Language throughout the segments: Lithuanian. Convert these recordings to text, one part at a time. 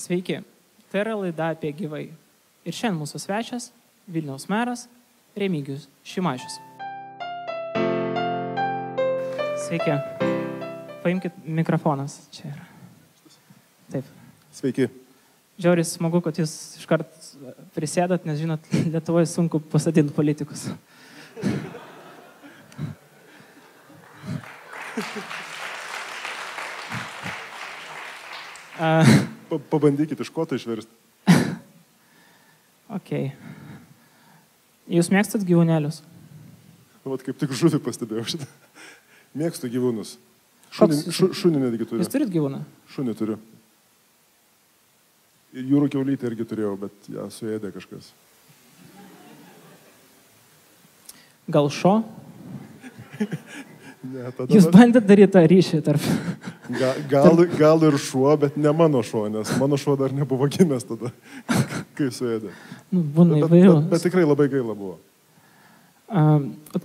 Sveiki, tai yra laida apie gyvai. Ir šiandien mūsų svečias Vilniaus meras Remigijus Šimašius. Sveiki. Paimkit mikrofonas. Čia yra. Taip. Sveiki. Žiauriai smagu, kad jūs iškart prisėdat, nes žinot, Lietuvoje sunku pasadinti politikus. Pabandykit iš ko tai išversti. Ok. Jūs mėgstat gyvūnėlius? Vat kaip tik žuvį pastebėjau šitą. Mėgstu gyvūnus. Šunį netgi turiu. Jūs turit gyvūną? Šunį turiu. Ir jūrų kiaulytę irgi turėjau, bet ją suėdė kažkas. Gal šo? Ne, tada... Jūs bandėt daryti tą ryšį tarp... Gal ir šuo, bet ne mano šuo, nes mano šuo dar nebuvo gimęs tada, kai suėdė. Nu, būna įvairių. Bet tikrai labai gaila buvo.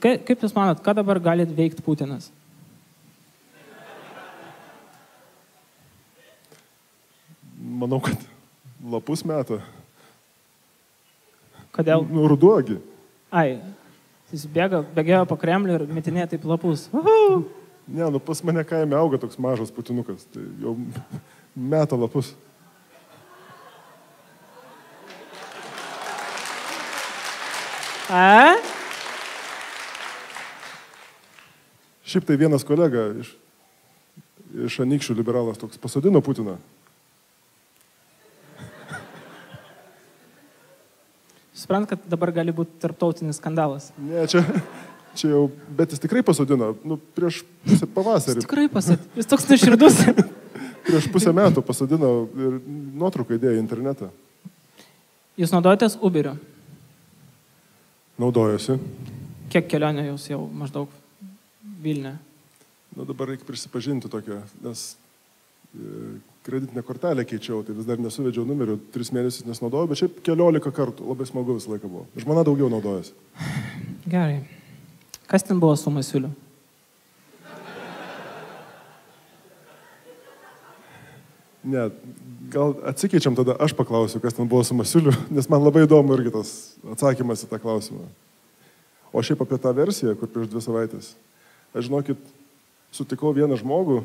Kaip jūs manot, ką dabar galit veikti Putinas? Manau, kad lapus meta. Kodėl? Ruduogi. Ai, jis bėgėjo po Kremlių ir metinėjo taip lapus. Ne, nu pas mane kaime auga toks mažas putinukas, tai jau meta lapus. Šiaip tai vienas kolega iš Anykščių liberalas toks pasodino Putiną. Suprant, kad dabar gali būti tarptautinis skandalas. Ne, čia jau, bet jis tikrai pasodino, prieš pusę pavasarį. Jis tikrai pasodino, jis toks nuoširdus. Prieš pusę metų pasodino ir nuotrauką įdėjo į internetą. Jūs naudojatės Uberiu? Naudojuosi. Kiek kelionė jūs jau maždaug Vilniuje? Dabar reikia prisipažinti tokią, nes kreditinę kortelę keičiau, tai vis dar nesuvedžiau numerių, 3 mėnesius nesnaudojau, bet šiaip 14 kartų, labai smagu visą laiką buvo. Žmona daugiau naudojasi. Gerai. Kas ten buvo su Masiuliu? Ne, gal atsikeičiam tada, aš paklausiu, kas ten buvo su Masiuliu, nes man labai įdomu irgi tas atsakymas į tą klausimą. O šiaip apie tą versiją, kur prieš 2 savaitės. Aš žinokit, sutikau vieną žmogų,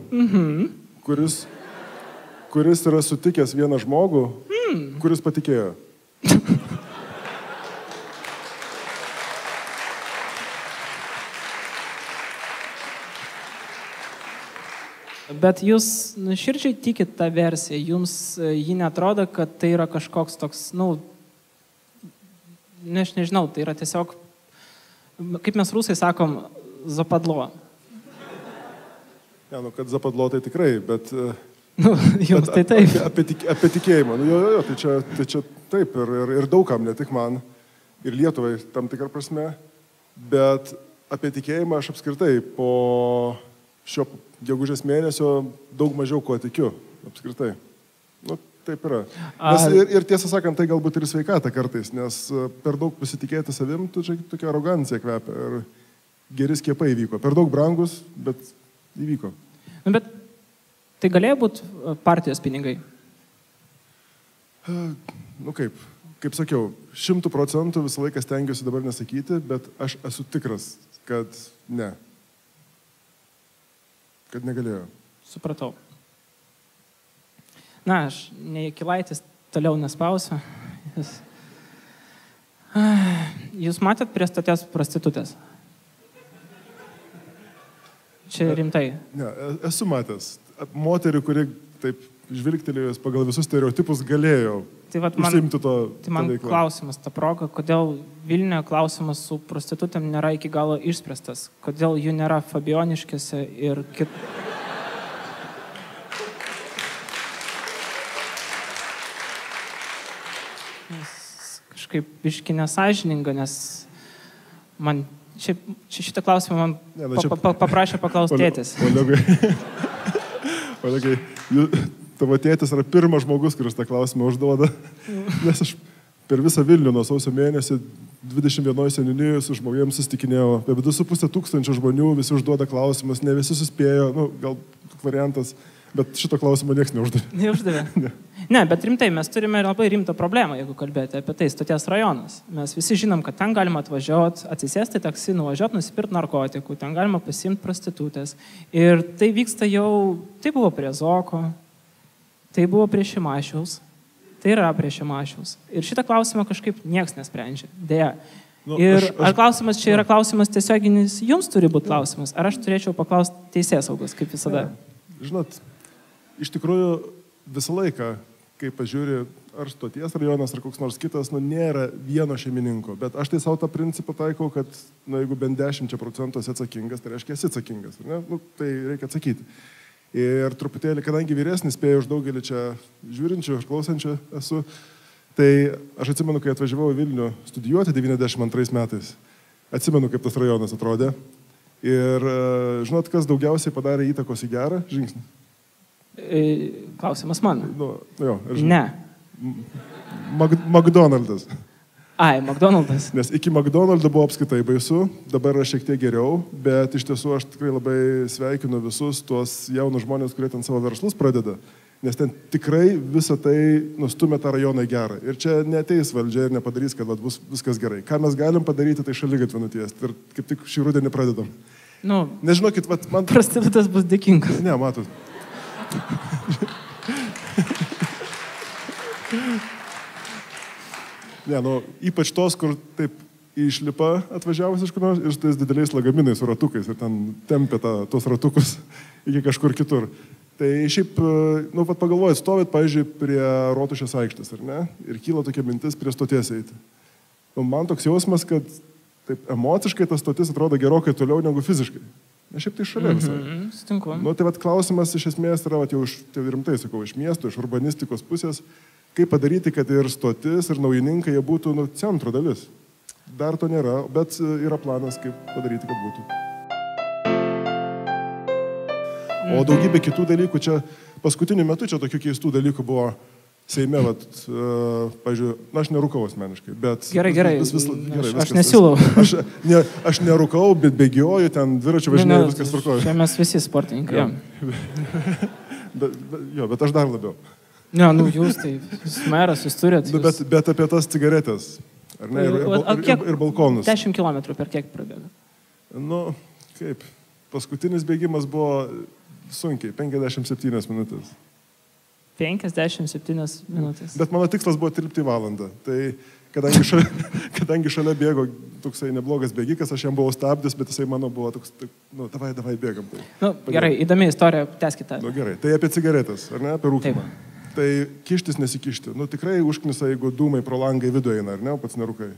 kuris yra sutikęs vieną žmogų, kuris patikėjo. Bet jūs nuoširdžiai tikit tą versiją, jums ji netrodo, kad tai yra kažkoks toks, aš nežinau, tai yra tiesiog, kaip mes rusai sakom, zapadlo. Ne, kad zapadlo tai tikrai, bet... Jums tai taip. Apie tikėjimą. Tai čia taip ir daugam, ne tik man, ir Lietuvai tam tikrą prasme, bet apie tikėjimą aš apskritai po šio gegužės mėnesio daug mažiau kuo tikiu, apskritai. Taip yra. Ir tiesą sakant, tai galbūt ir sveikata kartais, nes per daug pasitikėti savim, čia tokia arogancija kvepia ir geri skiepai įvyko. Per daug brangus, bet įvyko. Bet tai galėjo būti partijos pinigai? Kaip sakiau, 100% visą laiką stengiuosi dabar nesakyti, bet aš esu tikras, kad ne. Kad negalėjo. Supratau. Na, aš nei Kilaitis toliau nespausiu. Jūs matėt prie stoties prostitutės? Čia rimtai. Ne, esu matęs. Moterį, kuri taip žvilgtelėjus pagal visus stereotipus galėjo užsiimti to veiklą. Tai man klausimas, ta proga, kodėl Vilniuje klausimas su prostitutėm nėra iki galo išspręstas? Kodėl jų nėra Fabioniškėse ir kažkaip biški nesąžininga, nes man šitą klausimą man paprašė paklausti tėtis. Olegai, tavo tėtis yra pirmas žmogus, kuris tą klausimą užduoda, nes aš per visą Vilnių nuo sausio mėnesį 21 seniūnijoje su žmonėms susitikinėjau. Apie 2,5 tūkstančio žmonių visi užduoda klausimus, ne visi suspėjo, gal variantas. Bet šito klausimo nieks neuždavė. Neuždavė. Ne, bet rimtai, mes turime labai rimtą problemą, jeigu kalbėti apie tai, stoties rajonas. Mes visi žinom, kad ten galima atvažiuoti, atsisėsti taksi, nuvažiuoti, nusipirkti narkotikų, ten galima pasiimti prostitutės. Ir tai vyksta jau, tai buvo prie Zoko, tai buvo prie Šimašiaus, tai yra prie Šimašiaus. Ir šitą klausimą kažkaip nieks nesprendžia, dėja. Ir ar klausimas čia yra klausimas tiesioginis, jums turi būti klausimas, ar aš turėčiau paklausti teisėsaugos, kaip visada? Žinot, iš tikrųjų visą laiką, kai pažiūri, ar stoties rajonas, ar koks nors kitas, nėra vieno šeimininko, bet aš tai savo tą principą taikau, kad jeigu bent 10% esi atsakingas, tai reiškia esi atsakingas, ne? Tai reikia atsakyti. Ir truputėlį, kadangi vyresnis, spėjau už daugelį čia žiūrinčių ir klausančių esu, tai aš atsimenu, kai atvažiavau į Vilnių studijuoti 92 metais, atsimenu, kaip tas rajonas atrodė. Ir žinot, kas daugiausiai padarė įtakos į gerą žingsnį? Klausimas man. Jo, ne. McDonald's. Ai, McDonald's. Nes iki McDonald's buvo apskaitai baisu, dabar yra šiek tiek geriau, bet iš tiesų aš tikrai labai sveikinu visus tuos jaunus žmonės, kurie ten savo verslus pradeda, nes ten tikrai visą tai nustumė tą rajoną į gerą. Ir čia neateis valdžia ir nepadarys, kad bus viskas gerai. Ką mes galim padaryti, tai šaligatvį nutiesti. Ir kaip tik šį rudenį pradedam. Nežinokit, man... Prostitutas bus dėkingas. Ne, matot. Ne, ypač tos, kur taip išlipa atvažiavus iš kur nors ir su tais dideliais lagaminais su ratukais ir ten tempia tos ratukus iki kažkur kitur. Tai šiaip, pagalvojat, stovit, pavyzdžiui, prie Rotušės aikštės, ar ne? Ir kyla tokia mintis prie stoties eiti. Man toks jausmas, kad taip emociškai tas stotis atrodo gerokai toliau negu fiziškai. Ne šiaip tai šalia visai. Sutinku. Tai klausimas iš esmės yra, jau rimtai sakau, iš miesto, iš urbanistikos pusės, kaip padaryti, kad ir stotis, ir naujininkai jie būtų centro dalis. Dar to nėra, bet yra planas, kaip padaryti, kad būtų. O daugybė kitų dalykų, čia paskutiniu metu čia tokių keistų dalykų buvo Seime, pavyzdžiui, aš nerūkau asmeniškai, bet... Gerai, aš nesiūlau. Aš nerūkau, bet bėgioju, ten dviračių važinėjau, viskas tvarkoju. Čia mes visi sportininkai. Jo, bet aš dar labiau. Ne, jūs tai, jūs meras, jūs turėt. Bet apie tas cigaretės, ar ne, ir balkonus. 10 km per kiek prabėga? Kaip, paskutinis bėgimas buvo sunkiai, 57 minutės. 57 minutės. Bet mano tikslas buvo tilpti į valandą. Tai kadangi šalia bėgo toksai neblogas bėgikas, aš jam buvau stabdęs, bet jisai mano buvo toks, davai bėgam. Gerai, įdomi istorija, tęskite. Gerai, tai apie cigaretės, ar ne, apie rūkymą. Tai kištis nesikišti. Tikrai užknisa, jeigu dūmai pro langą į vidų eina, ar ne, pats nerūkai.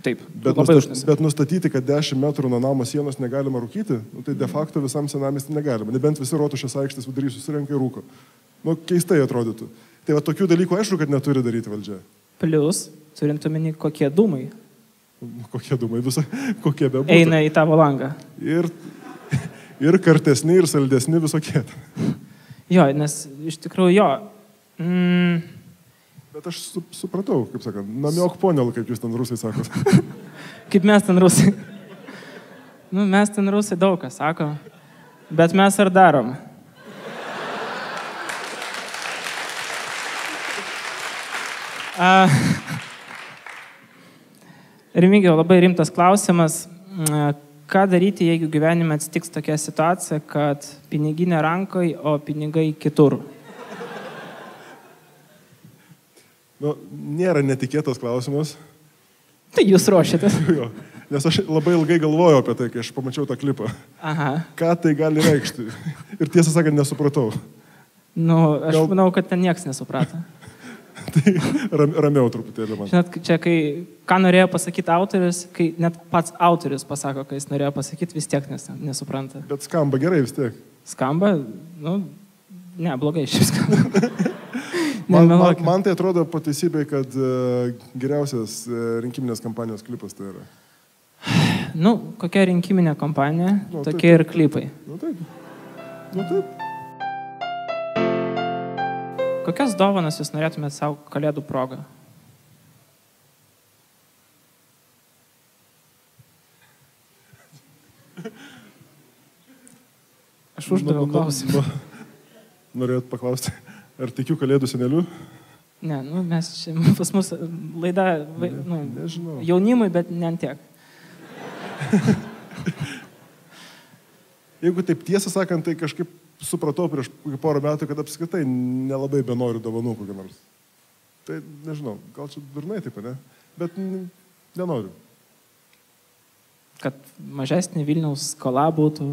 Taip, bet nustatyti, kad 10 metrų nuo namo sienos negalima rūkyti, tai de facto visam senamiestį negalima. Nebent visi Rotušės aikštės vidury susirenka ir rūko. Keistai atrodytų. Tai tokių dalykų aišku, kad neturi daryti valdžia. Plius, turint omeny, kokie dūmai. Kokie dūmai, kokie bebūtų. Eina į tavo langą. Ir kartesni, ir saldesni visokie. Jo, nes iš tikrųjų jo. Bet aš supratau, kaip sakant, namiok ponel, kaip jūs ten rusai sakot. Kaip mes ten rusai. Mes ten rusai daug ką sako, bet mes ar darom. Remigijau, labai rimtas klausimas. Ką daryti, jeigu gyvenime atsitiks tokia situacija, kad piniginė rankoje, o pinigai kitur? Nėra netikėtas klausimas. Tai jūs ruošiatės. Jo, nes aš labai ilgai galvojau apie tai, kai aš pamačiau tą klipą. Aha. Ką tai gali reikšti? Ir tiesą sakant, nesupratau. Aš manau, kad ten nieks nesuprato. Tai ramiau truputėlį man. Žinot, čia ką norėjo pasakyti autorius, kai net pats autorius pasako, ką jis norėjo pasakyti, vis tiek nesupranta. Bet skamba gerai vis tiek. Skamba? Ne, blogai šis skamba. Man tai atrodo pateisybė, kad geriausias rinkiminės kampanijos klipas tai yra. Kokia rinkiminė kampanija, tokie ir klipai. Taip. Kokias dovanas jūs norėtumėte savo kalėdų progą? Aš uždaviau klausimą. Norėjot paklausti, ar tikiu Kalėdų seneliu? Ne, nu, mes čia, pas mus laida Nežinau. Jaunimui, bet ne ant tiek. Jeigu taip tiesą sakant, tai kažkaip supratau prieš porą metų, kad apskritai nelabai benoriu dovanų kokį nors. Tai nežinau, gal čia durnai taip, ne? Bet nenoriu. Kad mažesnė Vilniaus skola būtų.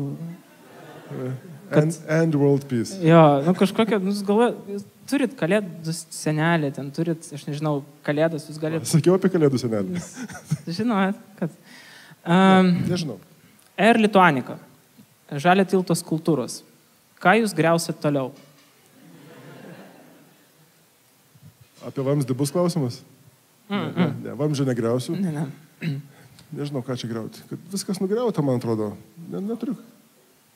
And world peace. Jo, nu kažkokia, jūs galvojate, turit Kalėdų senelį, ten turit, aš nežinau, Kalėdas, jūs galite. Sakiau apie Kalėdų senelį. Žinojat, kad. Nežinau. Air Lituanica, Žalio tilto skulptūros. Ką jūs griausit toliau? Apie vamzdį bus klausimas? Ne, vamzdžio negriausiu. Ne. Nežinau, ką čia griauti. Kad viskas nugriauta, man atrodo. Neturiu.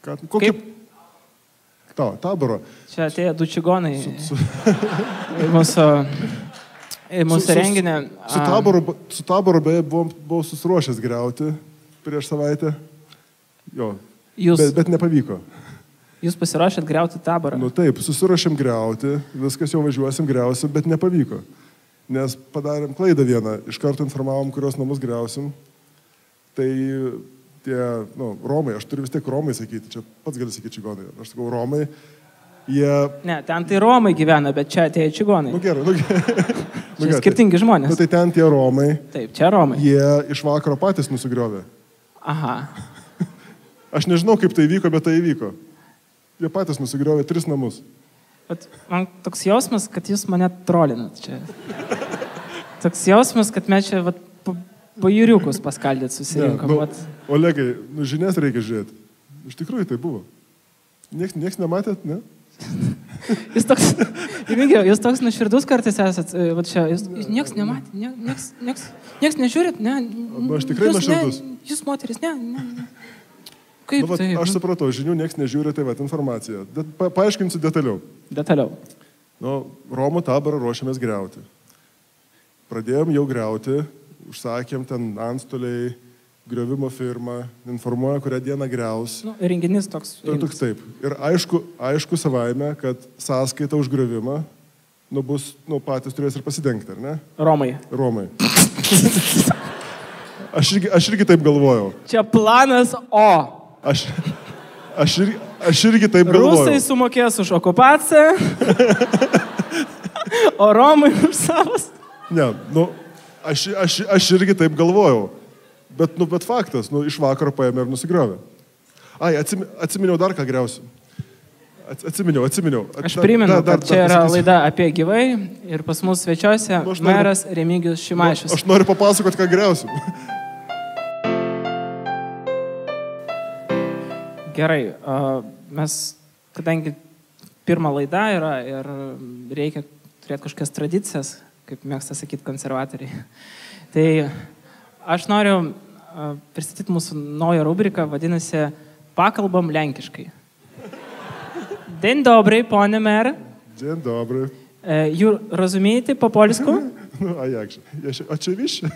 Kaip? Taboro. Čia atėjo du čigonai į mūsų renginį. Su Taboro beje buvau susiruošęs griauti prieš savaitę. Jo, bet nepavyko. Jūs pasirašėt griauti Taborą? Nu taip, susiruošėm griauti, viskas jau važiuosim, griausim, bet nepavyko. Nes padarėm klaidą vieną, iš karto informavom, kurios namus griausim. Tai tie, Romai, aš turiu vis tiek Romai sakyti, čia pats gali sakyti čigonai. Aš sakau, Romai, jie... Ne, ten tai Romai gyvena, bet čia atėjo čigonai. Gerai. Čia skirtingi žmonės. Tai ten tie Romai. Taip, čia Romai. Jie iš vakaro patys nusigriovė. Aha. Aš nežinau, kaip tai įvyko, bet tai įvyko. Jie patys nusigriovė 3 namus. Bet man toks jausmas, kad jūs mane trolinat čia. Toks jausmas, kad mes čia pajūriukus paskaldėt susirinkom. Olegai, žinias reikia žiūrėti. Iš tikrųjų tai buvo. Niekas nematėt, ne? Jūs toks nuširdus kartais esat. Niekas nematė, niekas nežiūrėt, ne? Aš tikrai nuširdus. Jūs moteris, ne. Kaip tai? Aš supratau, žinių niekas nežiūrė, tai informacija. Paaiškinsiu detaliau. Romų Taborą ruošiamės griauti. Pradėjom jau griauti, užsakėm ten antstoliai, griovimo firmą, informuoja, kurią dieną griaus. Renginys toks. Toks taip. Ir aišku savaime, kad sąskaita už griovimą, patys turės ir pasidengti, ar ne? Romai. Aš irgi taip galvojau. Čia planas O. Aš irgi taip galvojau. Rusai sumokės už okupaciją, o Romai už savas. Ne, aš irgi taip galvojau. Bet faktas, iš vakaro paėmė ir nusigriovė. Atsiminiau dar ką griausiu. Atsiminiau. Aš primenu, kad čia yra laida apie gyvai ir pas mus svečiuose meras Remigijus Šimašius. Aš noriu papasakoti, ką griausiu. Gerai, mes, kadangi pirma laida yra ir reikia turėti kažkokias tradicijas, kaip mėgsta sakyti konservatoriai, tai aš noriu pristatyti mūsų naują rubriką, vadinasi Pakalbam lenkiškai. Dzień dobry, panie mer. Dzień dobry. Rozumiecie po polsku? A jakże? Oczywiście.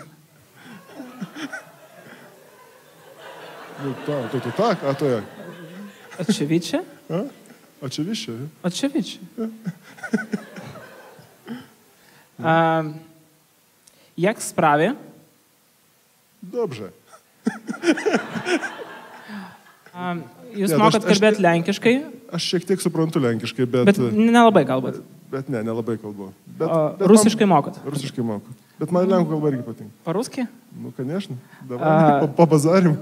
To tak, a to jak? Oczywiście? Oczywiście. Oczywiście. Jak w sprawie? Dobrze. Jūs mokat kalbėti lenkiškai? Aš šiek tiek suprantu lenkiškai, bet... Bet nelabai kalbat? Bet nelabai kalbu. Rusiškai mokat? Rusiškai moku. Bet man lenkų kalba irgi patinka. По-русски? Конечно. Давай, побазарим.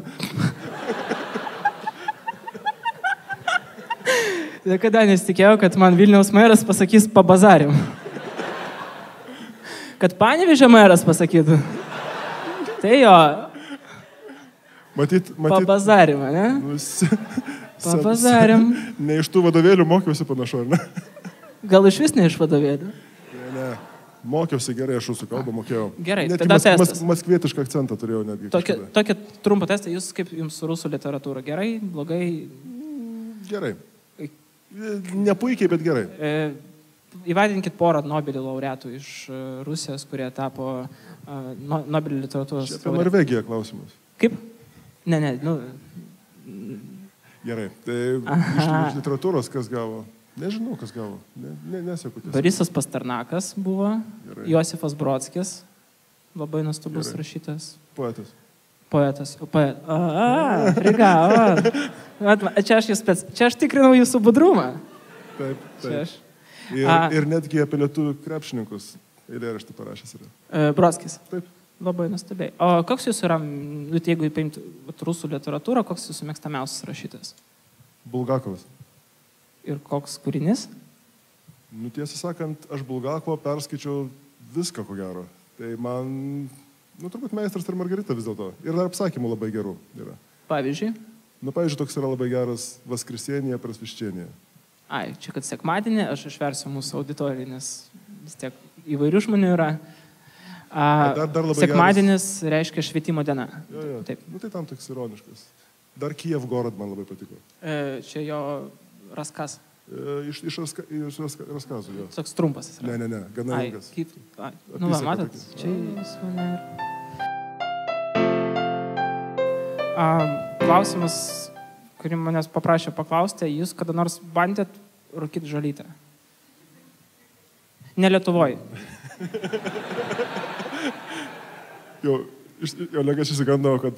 Niekada nesitikėjau, kad man Vilniaus meras pasakys pabazarim. Kad Panevėžio meras pasakytų. Tai jo. Matyt. Pabazarim, ne? Pabazarim. Ne iš tų vadovėlių mokiausi panašu, ar ne? Gal iš vis ne iš vadovėlių? Ne. Mokiausi gerai, aš rusų kalbą mokėjau. Gerai, tada testas. Maskvietišką akcentą turėjau netgi. Tokia trumpa testą, jūs kaip jums rusų literatūra? Gerai, blogai? Gerai. Ne puikiai, bet gerai. Įvadinkit porą Nobelio laureatų iš Rusijos, kurie tapo Nobelio literatūros. Čia apie Norvegiją klausimas. Kaip? Ne. Gerai. Tai iš literatūros kas gavo? Nežinau, kas gavo. Nesieku tiesiog. Borisas Pasternakas buvo, Gerai. Josifas Brodskis, labai nuostabus Gerai. rašytas. Poetas. Poetas. Prigavo. Čia aš tikrinau jūsų budrumą. Taip, Čia taip. aš. Ir netgi apie lietuvių krepšininkus eilėraštį parašęs yra. Brodskis. Taip. Labai nuostabiai. O koks jūsų yra, jeigu paimti rusų literatūrą, koks jūsų mėgstamiausias rašytas? Bulgakovas. Ir koks kūrinys? Nu, tiesą sakant, aš Bulgakovo perskaičiau viską, ko gero. Tai man, turbūt Meistras ir Margarita vis dėlto. Ir dar apsakymų labai gerų yra. Pavyzdžiui? Pavyzdžiui, toks yra labai geras Vaskrisenėje, Prasviščienėje. Ai, čia kad sekmadienį aš išversiu mūsų auditorijai, nes vis tiek įvairių žmonių yra. Dar labai sekmadienis reiškia švietimo diena. Jo. Taip. Tai tam toks ironiškas. Dar Kijevgorod man labai patiko. Čia jo raskas. Iš raskazų, jo. Toks trumpas. Ne, gana ilgas. Matot, čia jis mane ir... Klausimas, kurį manęs paprašė paklausti, jūs kada nors bandėt rūkyti žolytę? Ne Lietuvoje. Jo, Olegas išsigandavo, kad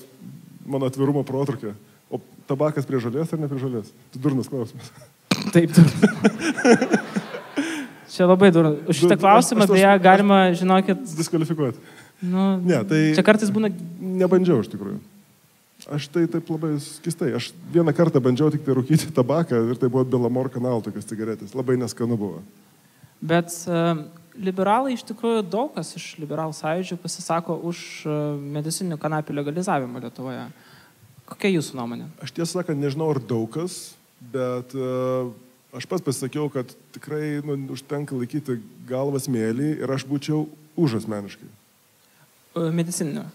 mano atvirumo protrukė. O tabakas prie žolės ar ne prie žolės? Tai durnas klausimas. Taip, durnas. Čia labai durnas. Už šitą klausimą beje galima, žinokit... Diskvalifikuoti. Ne, tai... Čia kartais būna... Nebandžiau iš tikrųjų. Aš tai taip labai skistai. Aš vieną kartą bandžiau tik tai rūkyti tabaką ir tai buvo Belamor kanal tokios cigaretės. Labai neskanu buvo. Bet liberalai iš tikrųjų daug kas iš liberalų sąjūdžių pasisako už medicininių kanapių legalizavimą Lietuvoje. Kokia jūsų nuomonė? Aš tiesą sakant, nežinau ar daug kas, bet aš pats pasakiau, kad tikrai užtenka laikyti galvą smėlį ir aš būčiau už asmeniškai. Medicininių?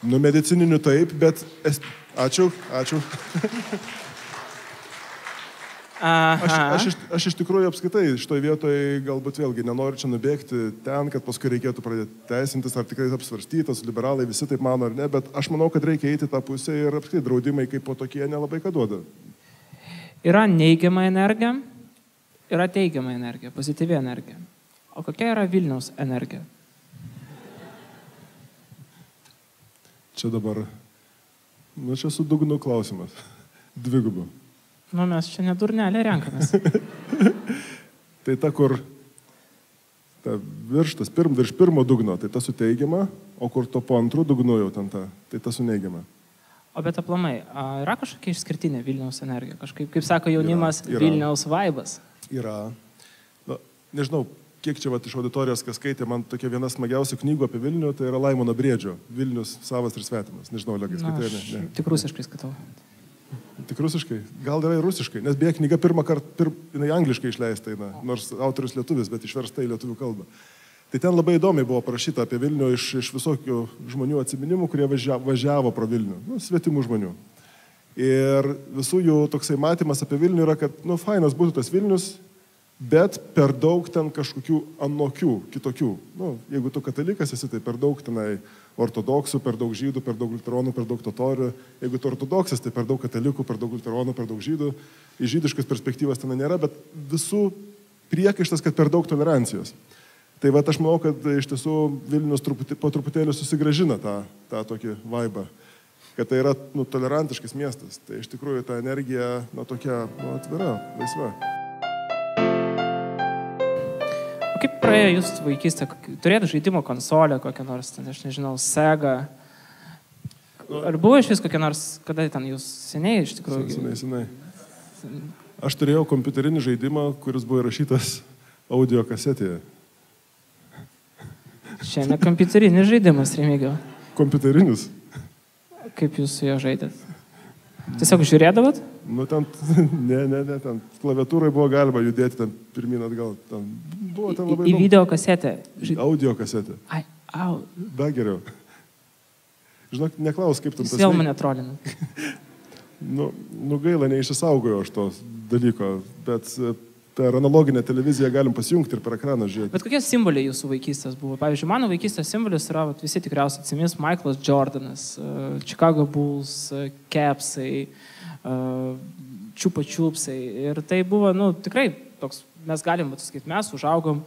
Medicininių taip, bet... Ačiū. Aš iš tikrųjų apskaitai šitoje vietoje galbūt vėlgi nenoriu čia nubėgti ten, kad paskui reikėtų pradėti teisintis, ar tikrai apsvarstytas, liberalai visi taip mano ar ne, bet aš manau, kad reikia eiti tą pusę ir apskaitai draudimai kaip po tokie nelabai ką duoda. Yra neigiama energija, yra teigiama energija, pozityvi energija. O kokia yra Vilniaus energija? Čia dabar, čia su dugnu klausimas. Dvigubu. Mes čia nedurnelė renkamės. Tai ta, kur virš pirmo dugno, tai ta su teigiama, o kur to po antrų dugnų jau ten tai ta su neigiama. O bet aplamai, yra kažkokia išskirtinė Vilniaus energija? Kažkaip, kaip sako jaunimas, yra. Vilniaus vaibas? Yra. Nežinau, kiek čia iš auditorijos, kas skaitė, man tokia viena smagiausių knygų apie Vilnių, tai yra Laimono Briedžio, Vilnius savas ir svetimas. Nežinau, Olegai, skaitai, ne? Tik rusiškai skaitau. Tik rusiškai? Gal yra ir rusiškai, nes beje knyga pirmą kartą, jinai angliškai išleista, nors autorius lietuvis, bet išversta į lietuvių kalbą. Tai ten labai įdomiai buvo parašyta apie Vilnių iš visokių žmonių atsiminimų, kurie važiavo pro Vilnių, svetimų žmonių. Ir visų jų toksai matymas apie Vilnių yra, kad, fainas būtų tas Vilnius, bet per daug ten kažkokių anokių, kitokių. Jeigu tu katalikas esi, tai per daug tenai ortodoksų, per daug žydų, per daug liuteronų, per daug totorių. Jeigu tu ortodoksas, tai per daug katalikų, per daug liuteronų, per daug žydų. Iš žydiškos perspektyvos ten nėra, bet visų priekaištas, kad per daug tolerancijos. Tai aš manau, kad iš tiesų Vilnius po truputėlį susigrąžina tą tokį vaibą. Kad tai yra tolerantiškas miestas. Tai iš tikrųjų ta energija tokia atvira, laisva. Kaip praėjo jūsų vaikystė? Turėtų žaidimo konsolę kokią nors, aš nežinau, Sega? Ar buvo iš vis kokia nors, kada ten jūs seniai iš tikrųjų? Senai. Aš turėjau kompiuterinį žaidimą, kuris buvo įrašytas audio kasetėje. Čia ne kompiuterinis žaidimas, Remigijau. Kompiuterinis? Kaip jūs su juo žaidėt? Tiesiog žiūrėdavot? Ne, ten klaviatūrai buvo galima judėti ten pirmin atgal. Buvo ten labai į video kasetę? Audio kasetę. Ai, Dar geriau. Žinok, neklaus, kaip ten tas... Jūs vėl mane trolina. Gaila, neišsisaugojo aš to dalyko, bet per analoginę televiziją galim pasijungti ir per ekraną žiūrėti. Bet kokie simboliai jūsų vaikystės buvo? Pavyzdžiui, mano vaikystės simbolis yra, visi tikriausiai atsimins, Michaelas Jordanas, Chicago Bulls, Capsai, Čiupa Čiupsai. Ir tai buvo, tikrai toks, mes galim sakyti, mes užaugom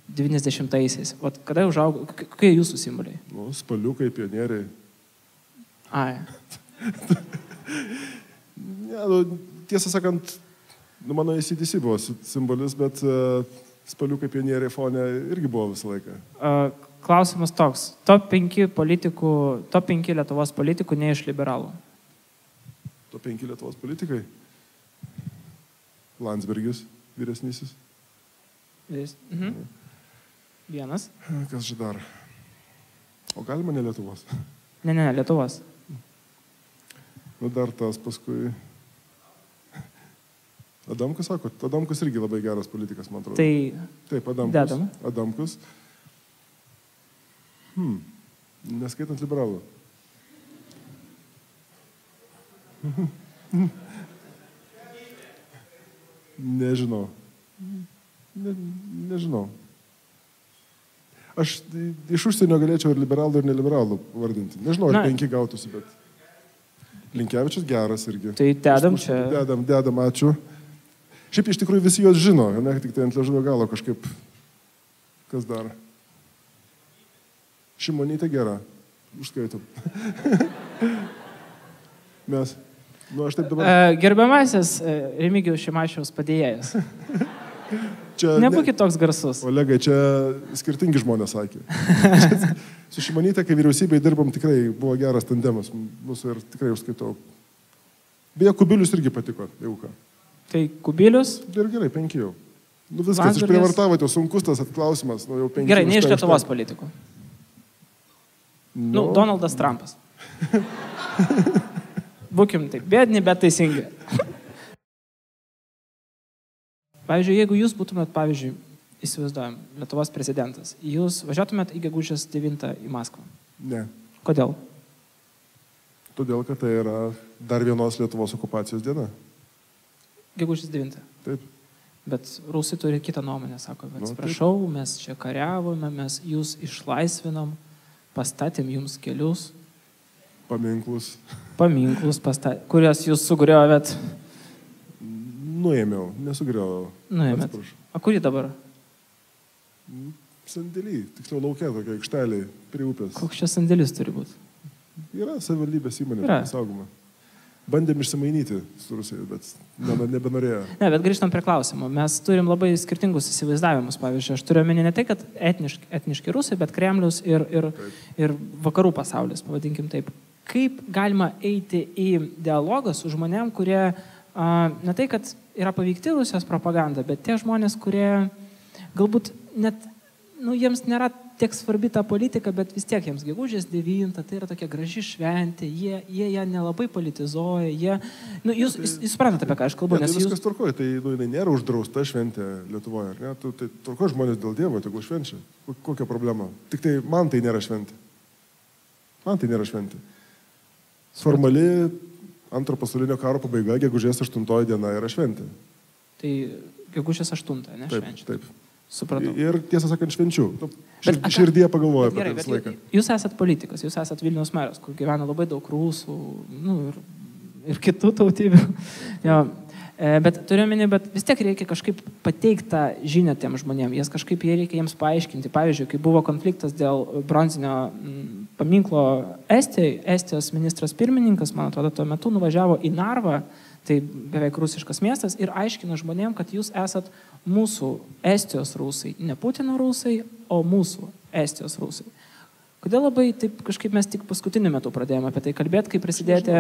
90-aisiais. Vat kada užaugo, kokie jūsų simboliai? Nu, spaliukai, pionieriai. Ai. Ne, tiesą sakant, mano ACDC buvo simbolis, bet spaliukai, pionieriai fone irgi buvo visą laiką. Klausimas toks. Top 5 Lietuvos politikų ne iš liberalų. Top 5 Lietuvos politikai. Landsbergis, vyresnysis. Vienas. Kas čia dar? O galima ne Lietuvos? Ne, Lietuvos. Nu dar tas paskui. Adamkus, sako, Adamkus irgi labai geras politikas, man atrodo. Taip, Adamkus. Dedam. Adamkus. Neskaitant liberalų. Nežinau. Nežinau. Aš iš užsienio galėčiau ir liberalų, ir neliberalų vardinti. Nežinau, ar 5 gautųsi, bet Linkevičius geras irgi. Tai dedam čia. Dedam, ačiū. Šiaip iš tikrųjų visi juos žino, ne tik tai ant liežuvio galo kažkaip. Kas dar? Šimonytė gera. Užskaitom. Mes. Nu, aš taip dabar. Gerbiamasis Remigijus Šimašiaus padėjėjas. Nebūkit toks garsus. Olegai, čia skirtingi žmonės sakė. Su Šimonytė, kai vyriausybėje dirbom, tikrai buvo geras tandemas. Mūsų ir tikrai užskaitau. Beje, Kubilius irgi patiko, jau ką. Tai Kubilius? Ir gerai, 5 jau. Nu viskas, išprievartavote, sunkus tas atklausimas. Nu, jau 5. Gerai, ne iš Lietuvos politikų. Nu, Donaldas Trumpas. Būkim taip, bėdni, bet teisingi. Pavyzdžiui, jeigu jūs būtumėt, įsivaizduojam, Lietuvos prezidentas, jūs važiuotumėt į gegužės 9 į Maskvą? Ne. Kodėl? Todėl, kad tai yra dar vienos Lietuvos okupacijos diena. Gegužės 9. Taip. Bet rusai turi kitą nuomonę, sako, atsiprašau, mes čia kariavome, mes jūs išlaisvinom, pastatėm jums kelius. Paminklus, kurias jūs sugriovėt. Nuėmiau, nesugriovau. Nuėmėt. O kurį dabar? Sandėly, tiksliau laukia, tokia aikštelė prie upės. Koks čia sandėlis turi būti? Yra savivaldybės įmonė, saugoma. Bandėm išsimainyti su Rusija, bet nebenorėjo. Ne, bet grįžtam prie klausimo. Mes turim labai skirtingus įsivaizdavimus. Pavyzdžiui, aš turiu omeny ne tai, kad etniški rusai, bet Kremlius ir vakarų pasaulis, pavadinkim taip. Kaip galima eiti į dialogą su žmonėm, kurie ne tai, kad yra paveikti Rusijos propaganda, bet tie žmonės, kurie galbūt net, jiems nėra tiek svarbi ta politika, bet vis tiek jiems gegužės 9, tai yra tokia graži šventė, jie ją nelabai politizuoja, jūs suprantate, apie ką aš kalbu, nes viskas tvarkoja, tai jinai nėra uždrausta šventė Lietuvoje, ar ne? Tai tvarkoja žmonės dėl Dievo, tegul švenčia. Kokia problema? Tik tai man tai nėra šventė. Formali Antro pasaulinio karo pabaiga, gegužės 8 diena yra šventė. Tai gegužės 8, ne švenčia? Taip. Supratau. Ir tiesą sakant, švenčių. Širdie pagalvoju apie tai visą laiką. Jūs esat politikas, jūs esat Vilniaus meras, kur gyvena labai daug rusų, ir kitų tautybių. Jo. Bet turiu omeny, bet vis tiek reikia kažkaip pateikti tą žinią tiem žmonėm, reikia jiems paaiškinti. Pavyzdžiui, kai buvo konfliktas dėl bronzinio paminklo Estijos ministras pirmininkas, man atrodo, tuo metu nuvažiavo į Narvą, tai beveik rusiškas miestas, ir aiškino žmonėm, kad jūs esat mūsų Estijos rusai, ne Putino rusai, o mūsų Estijos rusai. Kodėl labai taip kažkaip mes tik paskutiniu metu pradėjome apie tai kalbėti, kai prasidėti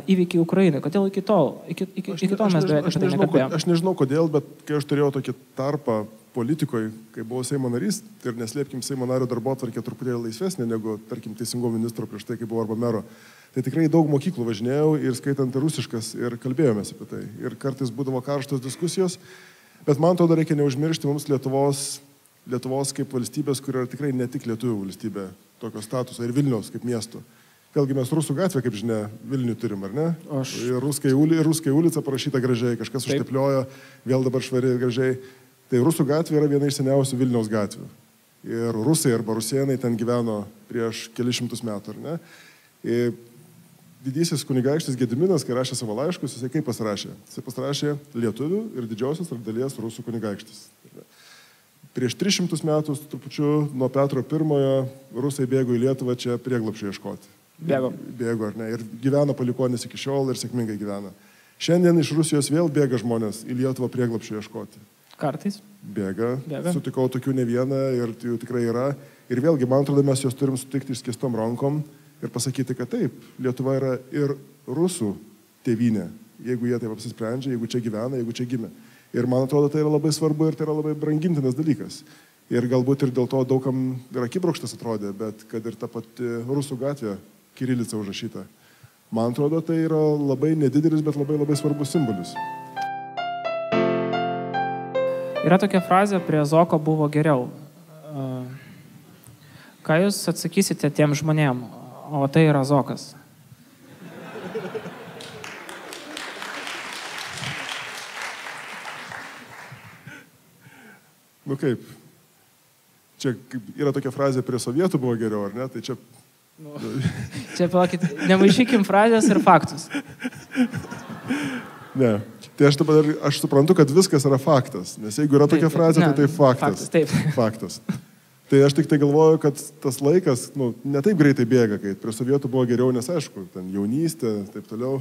įvykiai Ukrainoje? Kodėl iki tol mes beveik apie tai nekalbėjome? Aš nežinau kodėl, bet kai aš turėjau tokį tarpą politikoje, kai buvau Seimo narys, ir neslėpkim, Seimo nario darbotvarkė truputėlį laisvesnė negu, tarkim, teisingumo ministro prieš tai, kai buvo arba mero. Tai tikrai daug mokyklų važinėjau ir skaitant rusiškas ir kalbėjomės apie tai. Ir kartais būdavo karštos diskusijos, bet man atrodo reikia neužmiršti mums Lietuvos kaip valstybės, kur yra tikrai ne tik lietuvių valstybė tokio statuso, ir Vilniaus kaip miesto. Vėlgi mes Rusų gatvę, kaip žinia, Vilnių turim, ar ne? Ir Ruskai ulica parašyta gražiai, kažkas užtepliojo, vėl dabar švari gražiai. Tai Rusų gatvė yra viena iš seniausių Vilniaus gatvių. Ir rusai arba rusėnai ten gyveno prieš kelius šimtus metų, ar ne? didysis kunigaikštis Gediminas, kai rašė savo laiškus, jisai kaip pasirašė? Jisai pasirašė lietuvių ir didžiosios dalies rusų kunigaikštis. Prieš 300 metų, trupučiu, nuo Petro I rusai bėgo į Lietuvą čia prieglapšio ieškoti. Bėgo, ar ne? Ir gyvena palikuonis iki šiol ir sėkmingai gyvena. Šiandien iš Rusijos vėl bėga žmonės į Lietuvą prieglapšio ieškoti. Kartais. Bėga. Sutikau tokių ne vieną ir jų tikrai yra. Ir vėlgi, man atrodo, mes juos turim sutikti išskėstom rankom ir pasakyti, kad taip, Lietuva yra ir rusų tėvynė, jeigu jie taip apsisprendžia, jeigu čia gyvena, jeigu čia gimė. Ir man atrodo, tai yra labai svarbu ir tai yra labai brangintinas dalykas. Ir galbūt ir dėl to daugam yra akibrokštas atrodė, bet kad ir ta pati rusų gatvė kirilica užrašyta. Man atrodo, tai yra labai nedidelis, bet labai labai svarbus simbolis. Yra tokia frazė, prie Zuoko buvo geriau. Ką jūs atsakysite tiem žmonėm? O tai yra Zuokas. Nu kaip? Čia yra tokia frazė, prie sovietų buvo geriau, ar ne? Tai čia... Čia, palaukit, nemaišykim frazės ir faktus. Ne. Tai aš suprantu, kad viskas yra faktas. Nes jeigu yra tokia frazė, tai faktas. Faktas. Tai aš tik tai galvoju, kad tas laikas, ne taip greitai bėga, kai prie sovietų buvo geriau, nes aišku, ten jaunystė, taip toliau.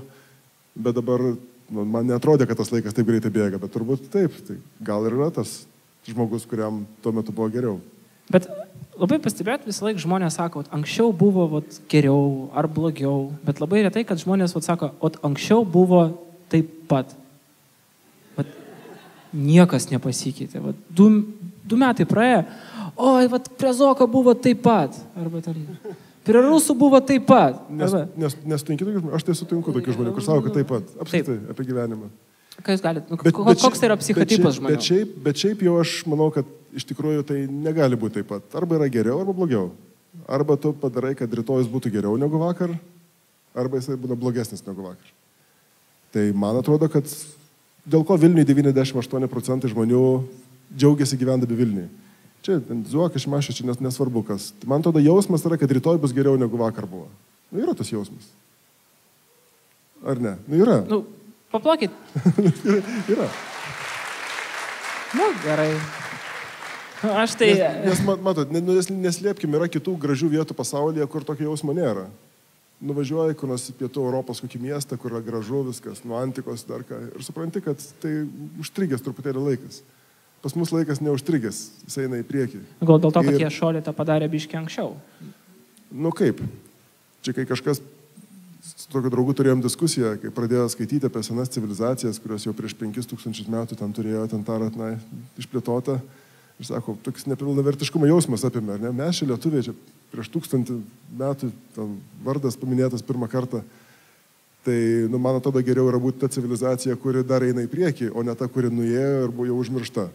Bet dabar, man neatrodė, kad tas laikas taip greitai bėga, bet turbūt taip. Tai gal ir yra tas žmogus, kuriam tuo metu buvo geriau. Bet labai pastebėt, visą laiką žmonės sako, anksčiau buvo geriau ar blogiau, bet labai retai, kad žmonės sako, anksčiau buvo taip pat. Niekas nepasikeitė. 2 metai praėjo, oi, prie Zuoko buvo taip pat. Arba ten, prie rusų buvo taip pat. Nesutinki tokių žmonių? Aš tai sutinku tokių žmonių, kur sako, kad taip pat. Apskritai, apie gyvenimą. Ką jūs galite? Koks tai yra psichotipas žmonių? Bet šiaip jau aš manau, kad iš tikrųjų tai negali būti taip pat. Arba yra geriau, arba blogiau. Arba tu padarai, kad rytojus būtų geriau negu vakar, arba jisai būna blogesnis negu vakar. Tai man atrodo, kad dėl ko Vilniui 98% žmonių džiaugiasi gyvendami Vilniui. Čia Zuokas, Šimašius, čia nesvarbu kas. Man atrodo, jausmas yra, kad rytoj bus geriau negu vakar buvo. Yra tas jausmas. Ar ne? Yra. Paplokit. Yra. Gerai. Aš tai... Nes matot, neslėpkim, yra kitų gražių vietų pasaulyje, kur tokio jausmo nėra. Nuvažiuoji, kur nors į pietų Europos kokį miestą, kur yra gražu viskas, nuo antikos dar ką. Ir supranti, kad tai užstrigęs truputėlį laikas. Pas mus laikas neužstrigęs, jis eina į priekį. Gal dėl to, kad jie šolį tą padarė biškį anksčiau? Kaip? Čia kai kažkas, su tokiu draugu turėjom diskusiją, kai pradėjo skaityti apie senas civilizacijas, kurios jau prieš 5000 metų ten turėjo ten tą ratną išplėtotą. Ir sako, toks nepilnavertiškumo jausmas apėmė, ar ne? Mes čia lietuviai, čia prieš 1000 metų ten vardas paminėtas pirmą kartą. Tai, man atrodo, geriau yra būti ta civilizacija, kuri dar eina į priekį, o ne ta, kuri nuėjo ir buvo jau užmiršta.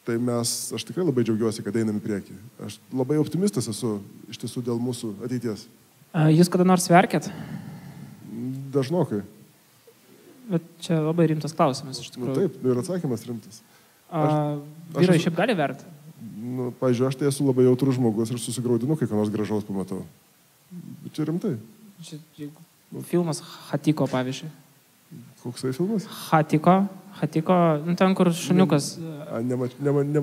Tai aš tikrai labai džiaugiuosi, kad einam į priekį. Aš labai optimistas esu iš tiesų dėl mūsų ateities. Jūs kada nors verkėt? Dažnokai. Bet čia labai rimtas klausimas, iš tikrųjų. Taip, ir atsakymas rimtas. Vyrai šiaip gali verkti? Pavyzdžiui, aš tai esu labai jautrus žmogus ir susigraudinu, kai ką nors gražaus pamatau. Bet čia rimtai. Filmas Hatiko, pavyzdžiui. Koks tai filmas? Hatiko, ten kur šuniukas.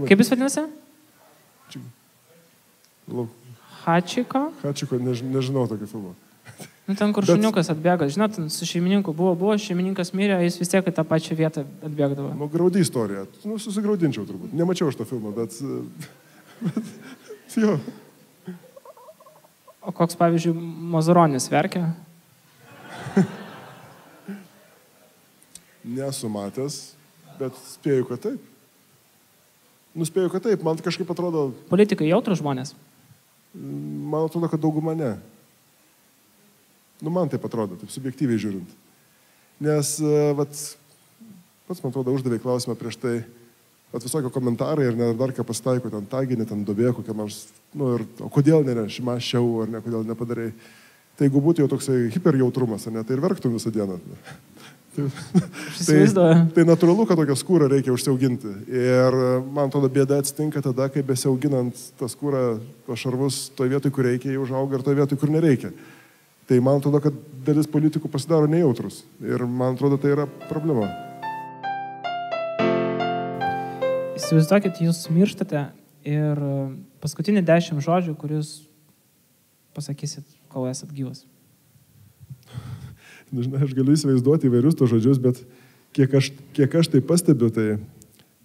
Kaip jis vadinasi? Hachiko? Hachiko, nežinau tokį filmą. Ten kur šuniukas atbėga. Žinot, su šeimininku buvo, šeimininkas mirė, jis vis tiek į tą pačią vietą atbėgdavo. Graudi istorija. Susigraudinčiau turbūt. Nemačiau šito filmo, bet jo. O koks, pavyzdžiui, Mazuronis verkia? Nesu matęs, bet spėju, kad taip. Nuspėju, kad taip. Man kažkaip atrodo... Politikai jautrūs žmonės? Man atrodo, kad dauguma ne. Man taip atrodo, taip subjektyviai žiūrint. Nes, pats, man atrodo, uždavė klausimą prieš tai, visokio komentarai ir dar ką pasitaiko, ten taginė, ten dobė, kokia nors, o kodėl Šimašiau, ar ne, kodėl nepadarai. Tai jeigu būtų jau toksai hiperjautrumas, ar ne, tai ir verktum visą dieną. Tai natūralu, kad tokią skūrą reikia užsiauginti. Ir man atrodo, bėda atsitinka tada, kai besiauginant tą skūrą, tuos šarvus toje vietoje, kur reikia, jie užauga, ir toje vietoje, kur nereikia. Tai man atrodo, kad dalis politikų pasidaro nejautrus. Ir man atrodo, tai yra problema. Įsivaizduokit, jūs mirštate ir paskutinį 10 žodžių, kurius pasakysit, kol esat gyvas. Žinai, aš galiu įsivaizduoti įvairius tos žodžius, bet kiek aš tai pastebiu, tai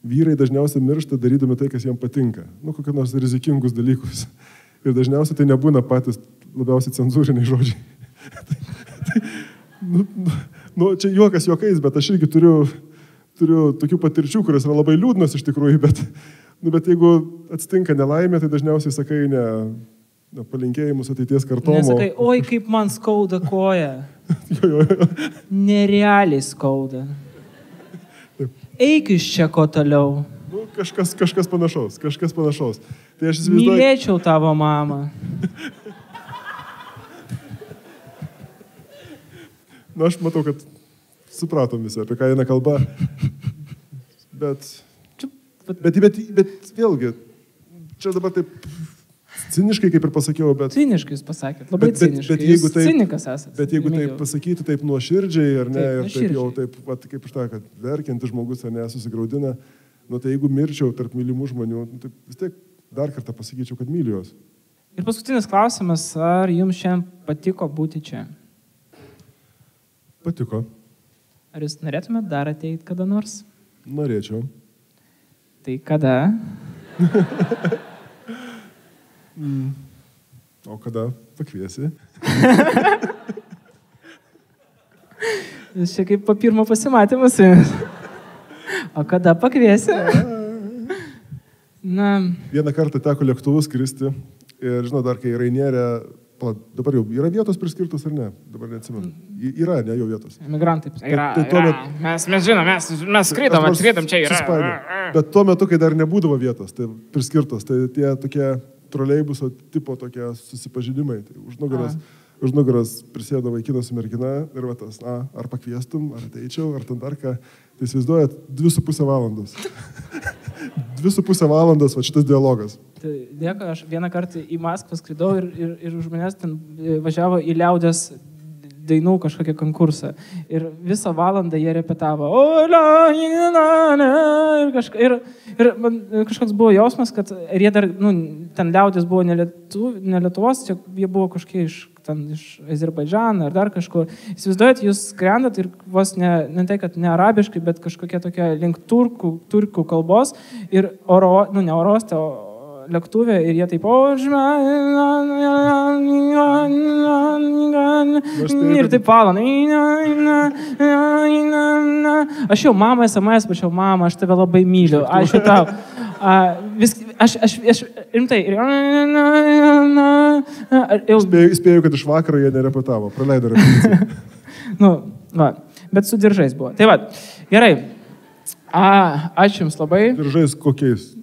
vyrai dažniausiai miršta darydami tai, kas jiems patinka. Kokius nors rizikingus dalykus. Ir dažniausiai tai nebūna patys labiausiai cenzūriniai žodžiai. Čia juokas juokais, bet aš irgi turiu tokių patirčių, kurios yra labai liūdnos iš tikrųjų, bet jeigu atsitinka nelaimė, tai dažniausiai sakai palinkėjimus ateities kartom. Nesakai, oi, kaip man skauda koja. Nerealiai skauda. Eik iš čia ko toliau. Kažkas panašaus. Tai aš įsivaizduoju... Mylėčiau tavo mamą. Aš matau, kad supratom visi, apie ką eina kalba. Bet vėlgi, čia dabar taip ciniškai, kaip ir pasakiau, bet... Ciniškai jūs pasakėt, labai ciniškai. Jūs cinikas esate. Bet jeigu taip pasakyti taip nuoširdžiai, ar ne, ir taip jau taip, kaip iš tą, kad verkiantis žmogus, ar ne, susigraudina, tai jeigu mirčiau tarp mylimų žmonių, tai vis tiek dar kartą pasakyčiau, kad myliu juos. Ir paskutinis klausimas, ar jums šiandien patiko būti čia? Patiko. Ar jūs norėtumėte dar ateiti kada nors? Norėčiau. Tai kada? O kada pakviesi? Jūs čia kaip po pirmo pasimatymą su jumis. O kada pakviesi? Vieną kartą teko lėktuvu skristi ir, žinau, dar kai Rainierė, dabar jau yra vietos priskirtos ar ne? Dabar neatsimenu. Yra, ne, jau vietos. Emigrantai. Mes žinom, mes skrydom, čia yra. Bet tuo metu, kai dar nebūdavo vietos, tai priskirtos, tai tie tokie troleibuso tipo tokie susipažinimai. Tai už nugaros prisėdo vaikinas su mergina ir tas, ar pakviestum, ar ateičiau, ar ten dar ką. Tai įsivaizduojat 2,5 valandos. 2,5 valandos va šitas dialogas. Tai dėkui, aš vieną kartą į Maskvą skridau ir už manęs ten važiavo į liaudės dainų kažkokią konkursą. Ir visą valandą jie repetavo. Ir man kažkoks buvo jausmas, kad jie dar, ten liaudės buvo ne Lietuvos, jie buvo kažkokie iš Azerbaidžano ar dar kažkur. Įsivaizduojat, jūs skrendat ir vos ne tai, kad ne arabiškai, bet kažkokia tokia link turkų kalbos ir ne oroste, lėktuvė ir jie taip ir taip valon. Aš jau mamą SMS pačiau, mama, aš tave labai myliu, ačiū tau. Aš rimtai. Spėjau, kad iš vakaro jie nerepetavo, praleido repeticiją. Bet su diržais buvo. Tai va, gerai. Ačiū Jums labai. Diržais kokiais?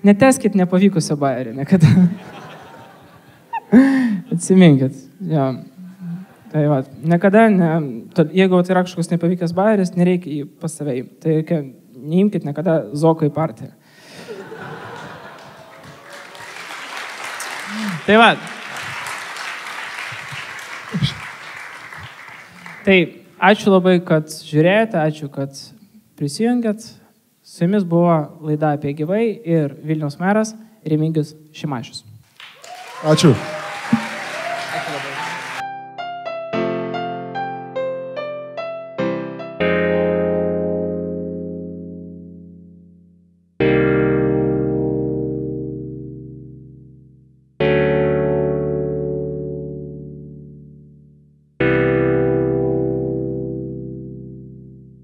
Neteskit nepavykusio bajerį, niekada. Atsiminkit. Ja. Tai va, niekada, jeigu tai yra kažkoks nepavykęs bajeris, nereikia jį pas save. Tai neimkit niekada Zoko į partiją. Tai va. Tai ačiū labai, kad žiūrėjote, ačiū, kad prisijungėt. Su jumis buvo laida apie gyvai ir Vilniaus meras Remigijus Šimašius. Ačiū.